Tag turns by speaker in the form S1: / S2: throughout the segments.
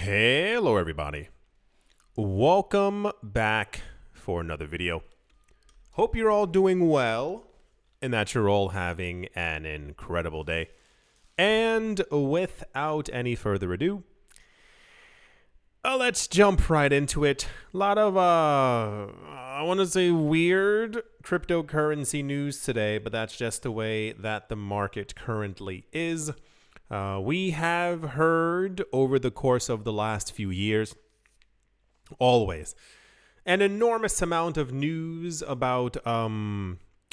S1: Hello everybody, welcome back for another video. Hope you're all doing well and that you're all having an incredible day. And without any further ado, let's jump right into it. A lot of I want to say weird cryptocurrency news today, but that's just the way that the market currently is. We have heard over the course of the last few years, always, an enormous amount of news about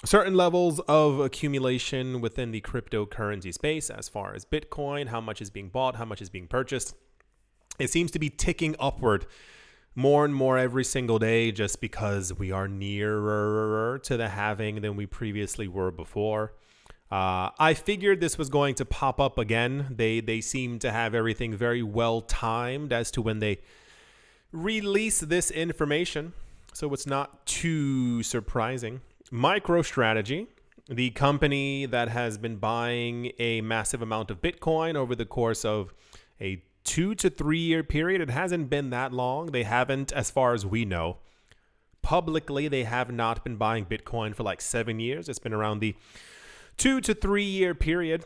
S1: certain levels of accumulation within the cryptocurrency space as far as Bitcoin, how much is being bought, how much is being purchased. It seems to be ticking upward more and more every single day just because we are nearer to the halving than we previously were before. I figured this was going to pop up again. They seem to have everything very well timed as to when they release this information, so it's not too surprising. MicroStrategy, the company that has been buying a massive amount of Bitcoin over the course of a 2 to 3 year period. It hasn't been that long. They haven't, as far as we know. Publicly, they have not been buying Bitcoin for like 7 years. It's been around the 2 to 3 year period.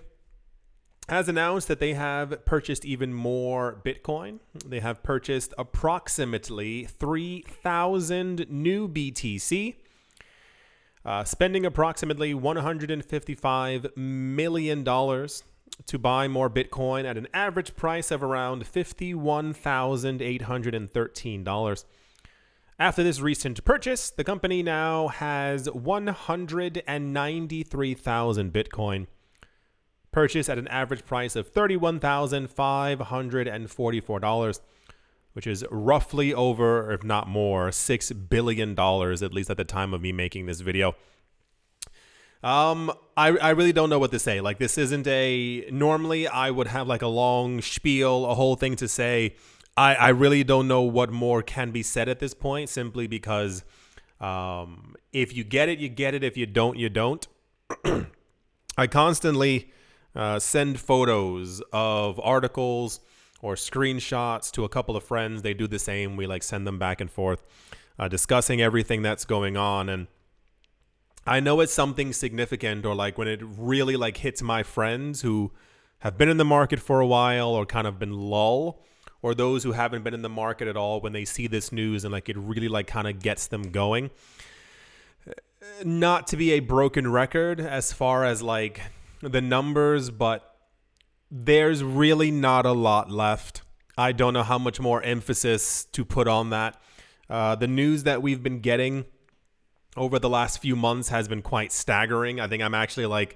S1: Has announced that they have purchased even more Bitcoin. They have purchased approximately 3,000 new BTC, spending approximately $155 million to buy more Bitcoin at an average price of around $51,813. After this recent purchase, the company now has 193,000 Bitcoin purchased at an average price of $31,544, which is roughly over, if not more, $6 billion, at least at the time of me making this video. I really don't know what to say. Like, this isn't normally I would have like a long spiel, a whole thing to say. I really don't know what more can be said at this point, simply because if you get it, you get it. If you don't, you don't. I constantly send photos of articles or screenshots to a couple of friends. They do the same. We like send them back and forth, discussing everything that's going on. And I know it's something significant, or like when it really like hits my friends who have been in the market for a while or kind of been lull, or those who haven't been in the market at all, when they see this news and like it really like kind of gets them going. Not to be a broken record as far as like the numbers, but there's really not a lot left. I don't know how much more emphasis to put on that. The news that we've been getting over the last few months has been quite staggering. I think I'm actually like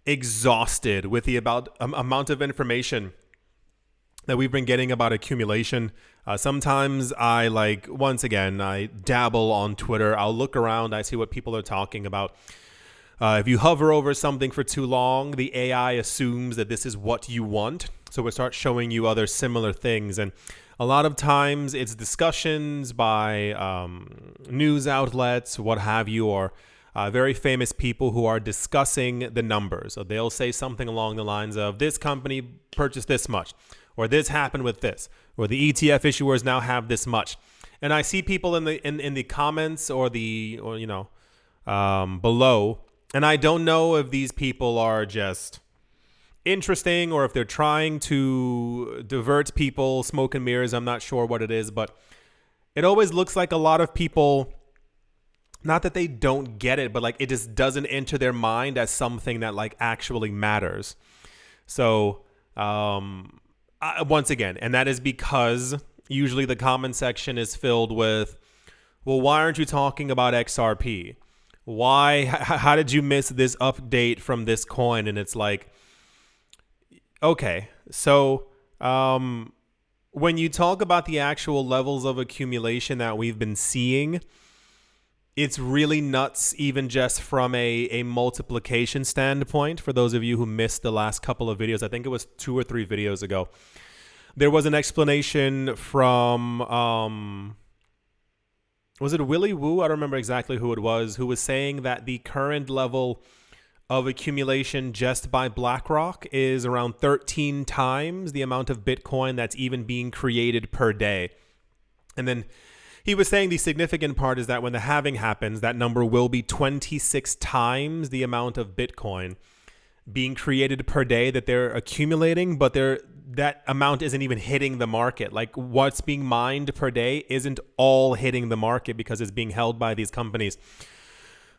S1: exhausted with the amount of information that we've been getting about accumulation. Sometimes I once again, I dabble on Twitter. I'll look around. I see what people are talking about. If you hover over something for too long, the AI assumes that this is what you want. So it starts showing you other similar things. And a lot of times it's discussions by news outlets, what have you, or very famous people who are discussing the numbers. So they'll say something along the lines of, this company purchased this much, or this happened with this, or the ETF issuers now have this much. And I see people in the comments or below, and I don't know if these people are just interesting or if they're trying to divert people, smoke and mirrors. I'm not sure what it is, but it always looks like a lot of people, not that they don't get it, but like it just doesn't enter their mind as something that like actually matters. So once again, and that is because usually the comment section is filled with, well, why aren't you talking about XRP? How did you miss this update from this coin? And it's like, okay, so when you talk about the actual levels of accumulation that we've been seeing, it's really nuts, even just from a multiplication standpoint. For those of you who missed the last couple of videos, I think it was 2 or 3 videos ago, there was an explanation from was it Willy Woo? I don't remember exactly who it was, who was saying that the current level of accumulation just by BlackRock is around 13 times the amount of Bitcoin that's even being created per day. And then he was saying the significant part is that when the halving happens, that number will be 26 times the amount of Bitcoin being created per day that they're accumulating, but that amount isn't even hitting the market. Like what's being mined per day isn't all hitting the market because it's being held by these companies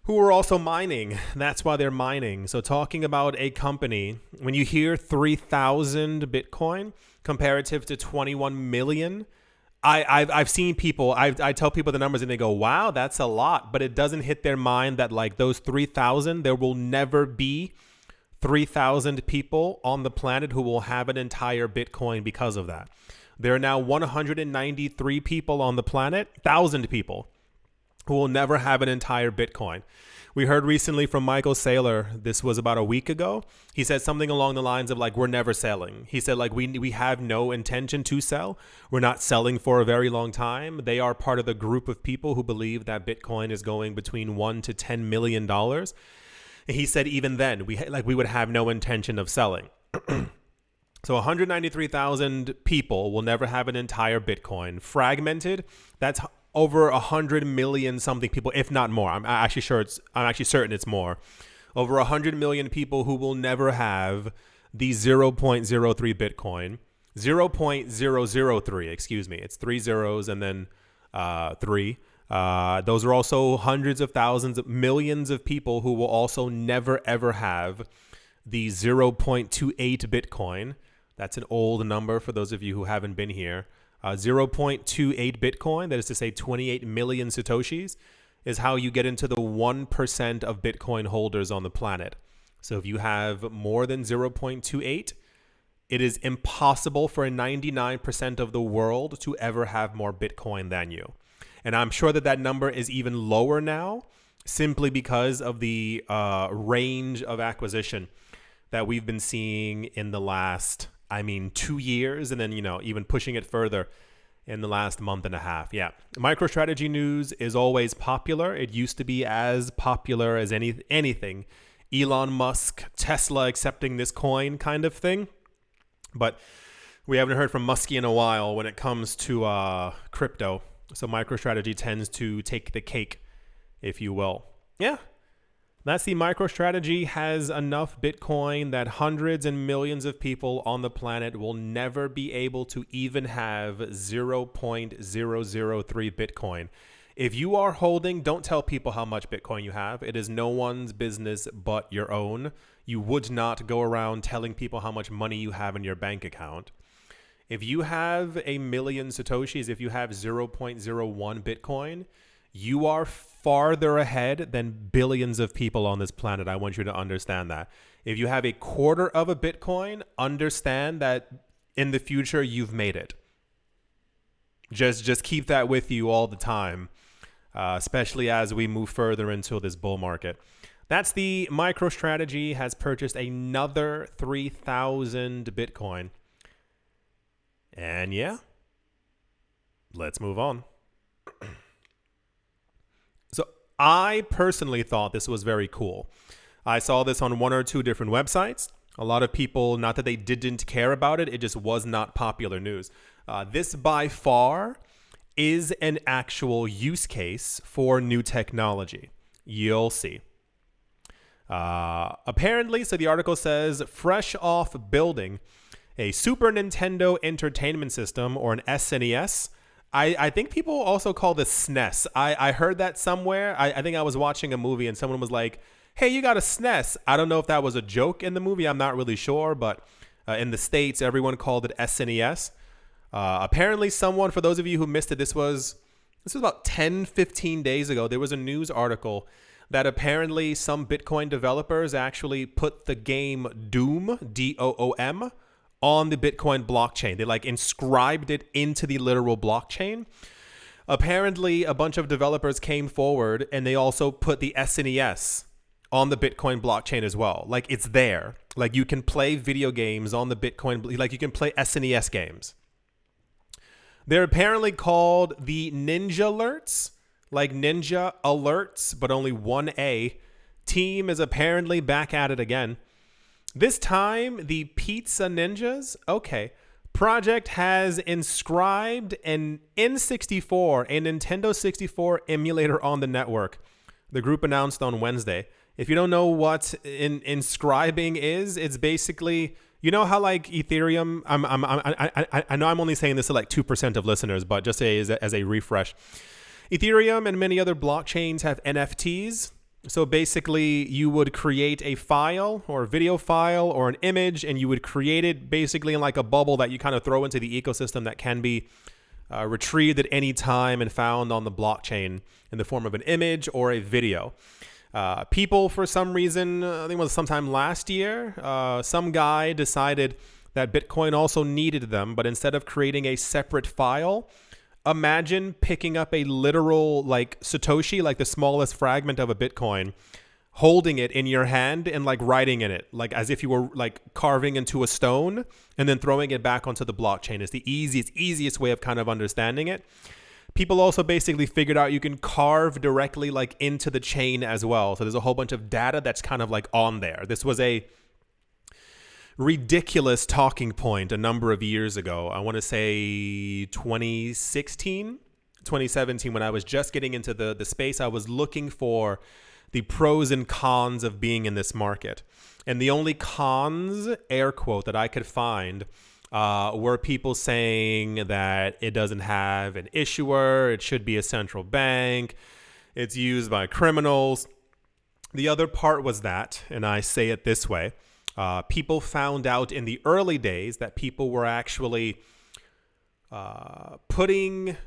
S1: who are also mining. That's why they're mining. So talking about a company, when you hear 3,000 Bitcoin comparative to 21 million, I've seen people, I tell people the numbers and they go, wow, that's a lot. But it doesn't hit their mind that like those 3,000, there will never be 3,000 people on the planet who will have an entire Bitcoin because of that. There are now 193 people on the planet, 1,000 people who will never have an entire Bitcoin. We heard recently from Michael Saylor, this was about a week ago. He said something along the lines of like, we're never selling. He said like, we have no intention to sell. We're not selling for a very long time. They are part of the group of people who believe that Bitcoin is going between $1 to $10 million. He said even then, we would have no intention of selling. So 193,000 people will never have an entire Bitcoin. Fragmented, that's over 100 million something people, if not more. I'm actually certain it's more. Over 100 million people who will never have the 0.03 Bitcoin. 0.003, excuse me. It's 3 zeros and then 3. Those are also hundreds of thousands, millions of people who will also never ever have the 0.28 Bitcoin. That's an old number for those of you who haven't been here. 0.28 Bitcoin, that is to say 28 million Satoshis, is how you get into the 1% of Bitcoin holders on the planet. So if you have more than 0.28, it is impossible for 99% of the world to ever have more Bitcoin than you. And I'm sure that number is even lower now simply because of the range of acquisition that we've been seeing in the last, 2 years, and then, even pushing it further in the last month and a half. Yeah. MicroStrategy news is always popular. It used to be as popular as anything. Elon Musk, Tesla accepting this coin kind of thing. But we haven't heard from Muskie in a while when it comes to crypto. So MicroStrategy tends to take the cake, if you will. Yeah. That's the MicroStrategy has enough Bitcoin that hundreds and millions of people on the planet will never be able to even have 0.003 Bitcoin. If you are holding, don't tell people how much Bitcoin you have. It is no one's business but your own. You would not go around telling people how much money you have in your bank account. If you have a million Satoshis, if you have 0.01 Bitcoin, you are farther ahead than billions of people on this planet. I want you to understand that. If you have a quarter of a Bitcoin, understand that in the future, you've made it. Just keep that with you all the time, especially as we move further into this bull market. That's the MicroStrategy has purchased another 3,000 Bitcoin. And yeah, let's move on. So I personally thought this was very cool. I saw this on one or two different websites. A lot of people, not that they didn't care about it, it just was not popular news. This by far is an actual use case for new technology. You'll see. Apparently, so the article says, fresh off building a Super Nintendo Entertainment System, or an SNES. I think people also call this SNES. I heard that somewhere. I think I was watching a movie and someone was like, hey, you got a SNES. I don't know if that was a joke in the movie. I'm not really sure. But in the States, everyone called it SNES. Apparently someone, for those of you who missed it, this was about 10, 15 days ago. There was a news article that apparently some Bitcoin developers actually put the game Doom, DOOM, on the Bitcoin blockchain. They inscribed it into the literal blockchain. Apparently, a bunch of developers came forward and they also put the SNES on the Bitcoin blockchain as well. It's there. You can play video games on the Bitcoin, you can play SNES games. They're apparently called the Ninja Alerts, like Ninja Alerts, but only one A. team is apparently back at it again. This time, the Pizza Ninjas, project has inscribed an N64, a Nintendo 64 emulator on the network. The group announced on Wednesday. If you don't know what inscribing is, it's basically, you know how like Ethereum, I know I'm only saying this to like 2% of listeners, but just as a refresh. Ethereum and many other blockchains have NFTs. So basically, you would create a file or a video file or an image, and you would create it basically in like a bubble that you kind of throw into the ecosystem that can be retrieved at any time and found on the blockchain in the form of an image or a video. People, for some reason, I think it was sometime last year, some guy decided that Bitcoin also needed them, but instead of creating a separate file, imagine picking up a literal like Satoshi, like the smallest fragment of a Bitcoin, holding it in your hand and like writing in it, like as if you were like carving into a stone and then throwing it back onto the blockchain. Is the easiest way of kind of understanding it. People also basically figured out you can carve directly like into the chain as well. So there's a whole bunch of data that's kind of like on there. This was a ridiculous talking point a number of years ago. I want to say 2016, 2017, when I was just getting into the space. I was looking for the pros and cons of being in this market. And the only cons, air quote, that I could find were people saying that it doesn't have an issuer, it should be a central bank, it's used by criminals. The other part was that, and I say it this way, people found out in the early days that people were actually putting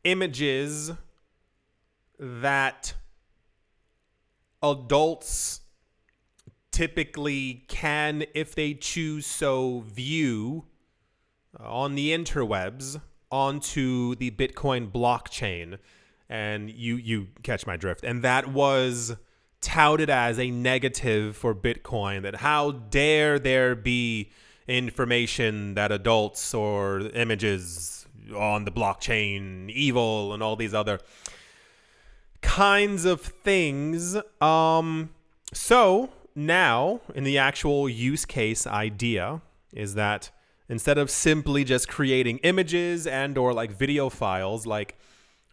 S1: images that adults typically can, if they choose so, view on the interwebs onto the Bitcoin blockchain. And you catch my drift. And that was touted as a negative for Bitcoin, that how dare there be information that adults or images on the blockchain, evil, and all these other kinds of things. So now, in the actual use case idea, is that instead of simply just creating images and or like video files, like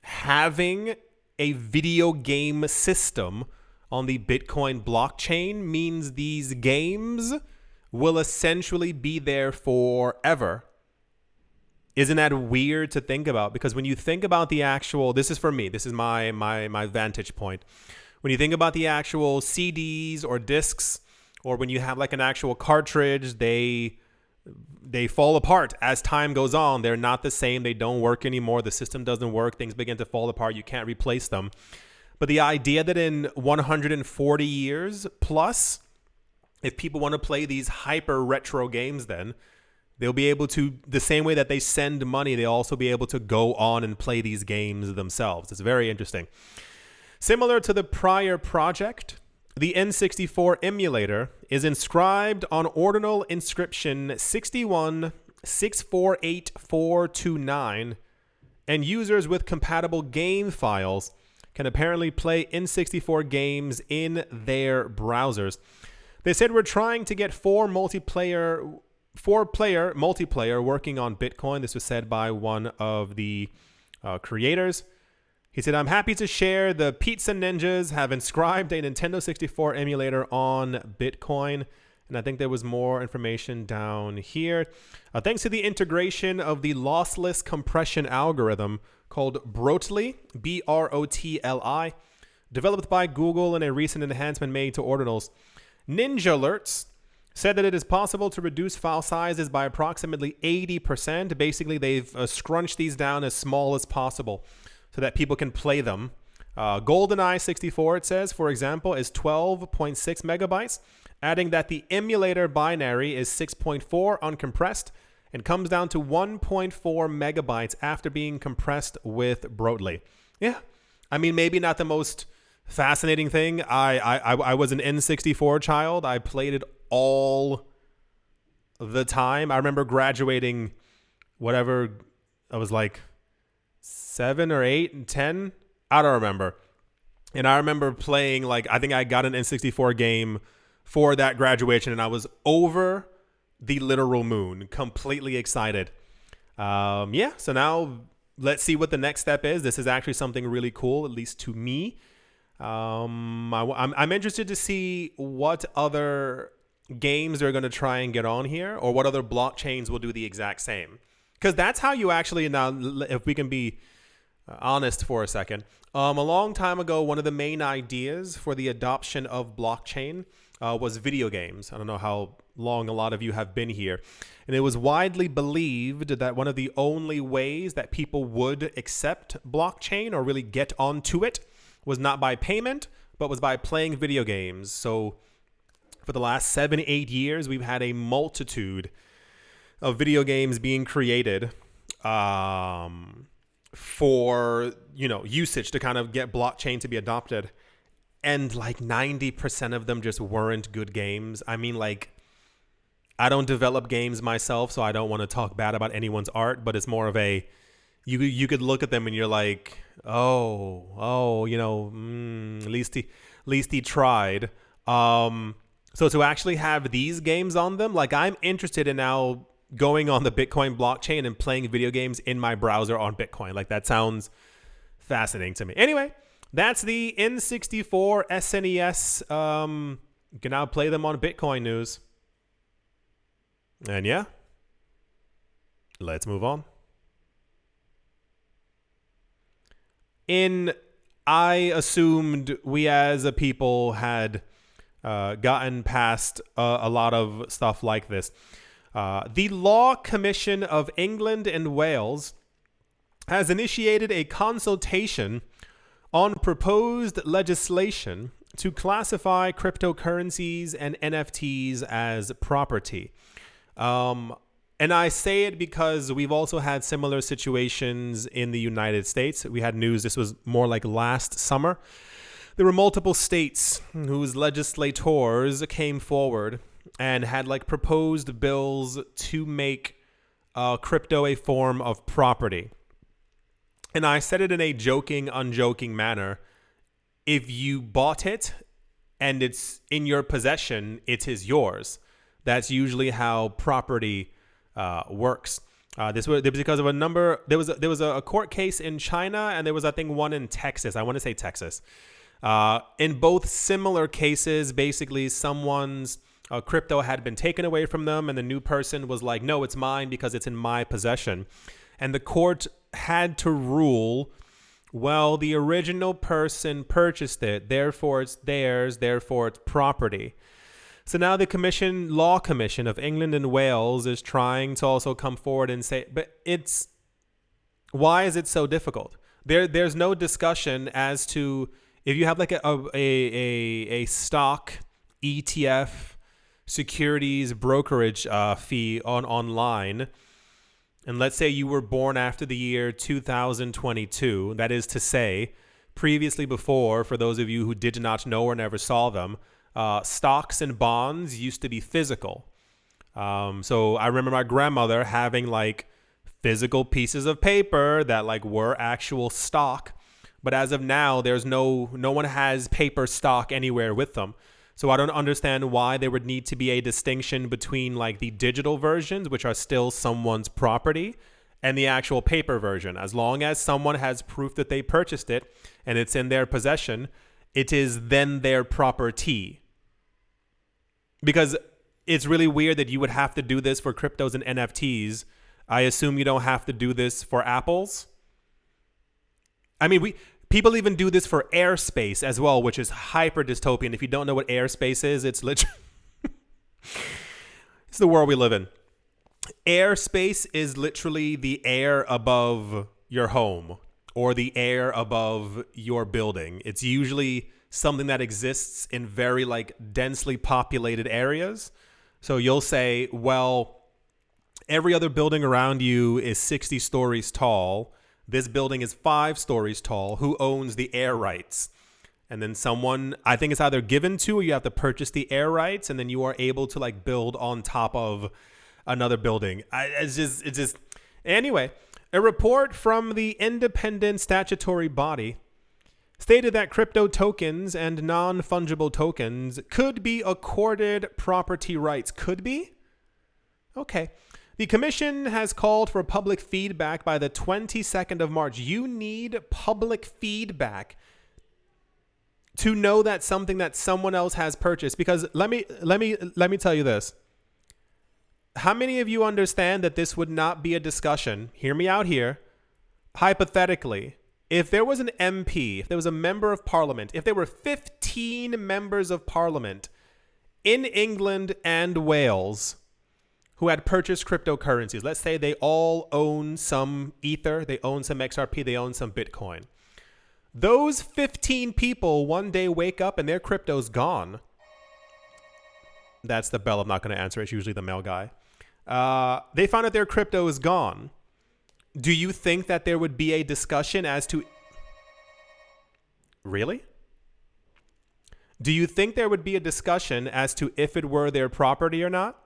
S1: having a video game system on the Bitcoin blockchain means these games will essentially be there forever. Isn't that weird to think about? Because when you think about the actual, this is for me, this is my vantage point. When you think about the actual CDs or discs, or when you have like an actual cartridge, they fall apart as time goes on. They're not the same. They don't work anymore. The system doesn't work. Things begin to fall apart. You can't replace them. But the idea that in 140 years plus, if people want to play these hyper retro games, then they'll be able to, the same way that they send money, they'll also be able to go on and play these games themselves. It's very interesting. Similar to the prior project, the N64 emulator is inscribed on ordinal inscription 61648,429, and users with compatible game files can apparently play N64 games in their browsers. They said, we're trying to get four-player multiplayer working on Bitcoin. This was said by one of the creators. He said, I'm happy to share the Pizza Ninjas have inscribed a Nintendo 64 emulator on Bitcoin. And I think there was more information down here. Thanks to the integration of the lossless compression algorithm called Brotli, Brotli, developed by Google and a recent enhancement made to ordinals. Ninja Alerts said that it is possible to reduce file sizes by approximately 80%. Basically, they've scrunched these down as small as possible so that people can play them. GoldenEye 64, it says, for example, is 12.6 megabytes, adding that the emulator binary is 6.4 uncompressed and comes down to 1.4 megabytes after being compressed with Brotli. Yeah, I mean, maybe not the most fascinating thing. I was an N64 child. I played it all the time. I remember graduating, whatever, I was like 7 or 8 and 10. I don't remember. And I remember playing, like, I think I got an N64 game for that graduation, and I was over the literal moon, completely excited. Yeah, so now let's see what the next step is. This is actually something really cool, at least to me. I'm interested to see what other games are going to try and get on here, or what other blockchains will do the exact same. Because that's how you actually, now, if we can be honest for a second, a long time ago, one of the main ideas for the adoption of blockchain was video games. I don't know how long a lot of you have been here. And it was widely believed that one of the only ways that people would accept blockchain or really get onto it was not by payment, but was by playing video games. So for the last 7-8 years, we've had a multitude of video games being created for, usage to kind of get blockchain to be adopted. And like 90% of them just weren't good games. I mean, like, I don't develop games myself, so I don't want to talk bad about anyone's art, but it's more of a, you could look at them and you're like, at least he tried. So to actually have these games on them, like, I'm interested in now going on the Bitcoin blockchain and playing video games in my browser on Bitcoin. Like, that sounds fascinating to me. Anyway, that's the N64 SNES. You can now play them on Bitcoin news. And yeah, let's move on. I assumed we as a people had gotten past a lot of stuff like this. The Law Commission of England and Wales has initiated a consultation on proposed legislation to classify cryptocurrencies and NFTs as property. And I say it because we've also had similar situations in the United States. We had news, this was more like last summer. There were multiple states whose legislators came forward and had like proposed bills to make crypto a form of property. And I said it in a joking, unjoking manner. If you bought it and it's in your possession, it is yours. That's usually how property works. This was because of a number. There was a court case in China, and there was, I think, one in Texas. I want to say Texas. In both similar cases, basically someone's crypto had been taken away from them, and the new person was like, "No, it's mine because it's in my possession." And the court had to rule, well, the original person purchased it, therefore it's theirs, therefore it's property. So now the Law Commission of England and Wales is trying to also come forward and say, but why is it so difficult? There's no discussion as to if you have like a stock ETF securities brokerage fee online, and let's say you were born after the year 2022, that is to say, previously before, for those of you who did not know or never saw them, stocks and bonds used to be physical. So I remember my grandmother having like physical pieces of paper that like were actual stock. But as of now, there's no one has paper stock anywhere with them. So I don't understand why there would need to be a distinction between like the digital versions, which are still someone's property, and the actual paper version. As long as someone has proof that they purchased it and it's in their possession, it is then their property. Because it's really weird that you would have to do this for cryptos and NFTs. I assume you don't have to do this for apples. I mean, people even do this for airspace as well, which is hyper dystopian. If you don't know what airspace is, it's literally it's the world we live in. Airspace is literally the air above your home or the air above your building. It's usually something that exists in very like densely populated areas. So you'll say, well, every other building around you is 60 stories tall. This building is 5 stories tall. Who owns the air rights? And then someone, I think it's either given to or you have to purchase the air rights, and then you are able to like build on top of another building. It's just anyway, a report from the independent statutory body stated that crypto tokens and non-fungible tokens could be accorded property rights. Could be? Okay. The commission has called for public feedback by the 22nd of March. You need public feedback to know that something that someone else has purchased. Because let me tell you this. How many of you understand that this would not be a discussion? Hear me out here. Hypothetically, if there was an MP, if there was a member of parliament, if there were 15 members of parliament in England and Wales who had purchased cryptocurrencies, let's say they all own some Ether, they own some XRP, they own some Bitcoin. Those 15 people one day wake up and their crypto's gone. That's the bell. I'm not going to answer. It's usually the mail guy. They found out their crypto is gone. Do you think that there would be a discussion as to... Really? Do you think there would be a discussion as to if it were their property or not?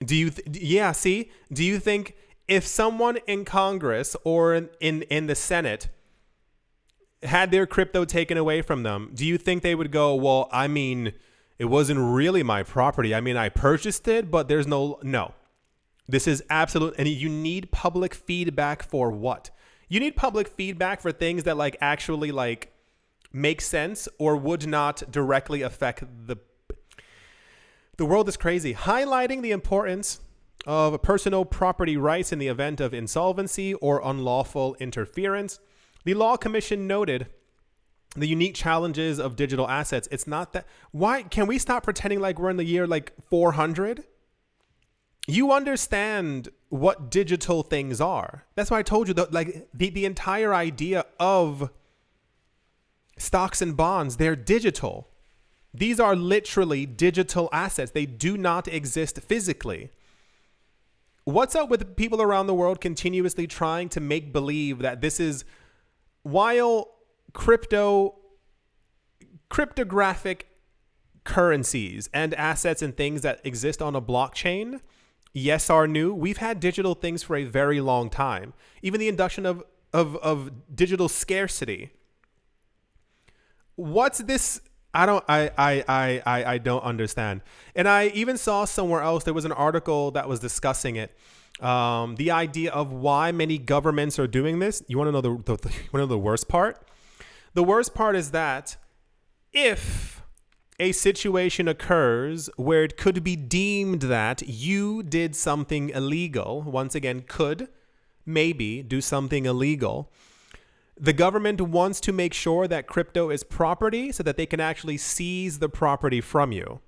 S1: Do you... Yeah, see? Do you think if someone in Congress or in the Senate had their crypto taken away from them, do you think they would go, well, I mean, it wasn't really my property. I mean, I purchased it, but there's no. This is absolute. And you need public feedback for what? You need public feedback for things that like actually like make sense or would not directly affect the world is crazy. Highlighting the importance of personal property rights in the event of insolvency or unlawful interference. The Law Commission noted the unique challenges of digital assets. It's not that. Why can we stop pretending like we're in the year like 400? You understand what digital things are. That's why I told you that like the entire idea of stocks and bonds, they're digital. These are literally digital assets. They do not exist physically. What's up with people around the world continuously trying to make believe that this is, while cryptographic currencies and assets and things that exist on a blockchain, yes, are new. We've had digital things for a very long time. Even the induction of digital scarcity. What's this? I don't understand. And I even saw somewhere else, there was an article that was discussing it. The idea of why many governments are doing this. You want to know you want to know the worst part? The worst part is that if a situation occurs where it could be deemed that you did something illegal, once again, could maybe do something illegal, the government wants to make sure that crypto is property so that they can actually seize the property from you.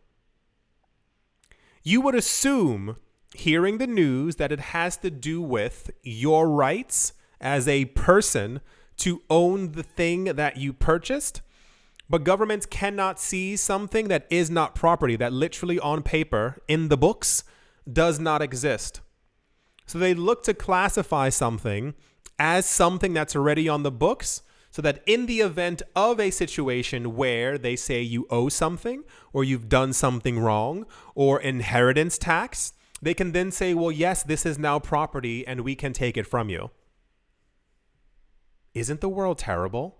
S1: You would assume, hearing the news, that it has to do with your rights as a person to own the thing that you purchased. But governments cannot seize something that is not property, that literally on paper, in the books, does not exist. So they look to classify something as something that's already on the books, so that in the event of a situation where they say you owe something or you've done something wrong or inheritance tax, they can then say, well, yes, this is now property and we can take it from you. Isn't the world terrible?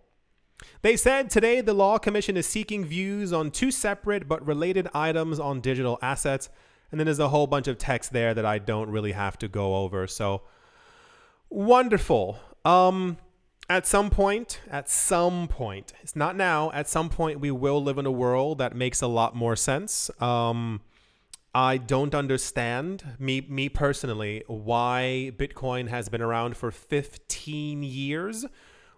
S1: They said today the Law Commission is seeking views on two separate but related items on digital assets. And then there's a whole bunch of text there that I don't really have to go over. So wonderful. At some point, it's not now, at some point we will live in a world that makes a lot more sense. I don't understand, me personally, why Bitcoin has been around for 15 years,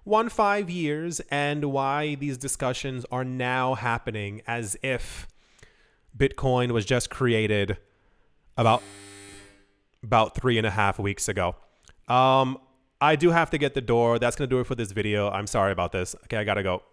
S1: 15 years, and why these discussions are now happening as if Bitcoin was just created about 3.5 weeks ago. I do have to get the door. That's going to do it for this video. I'm sorry about this. Okay, I got to go.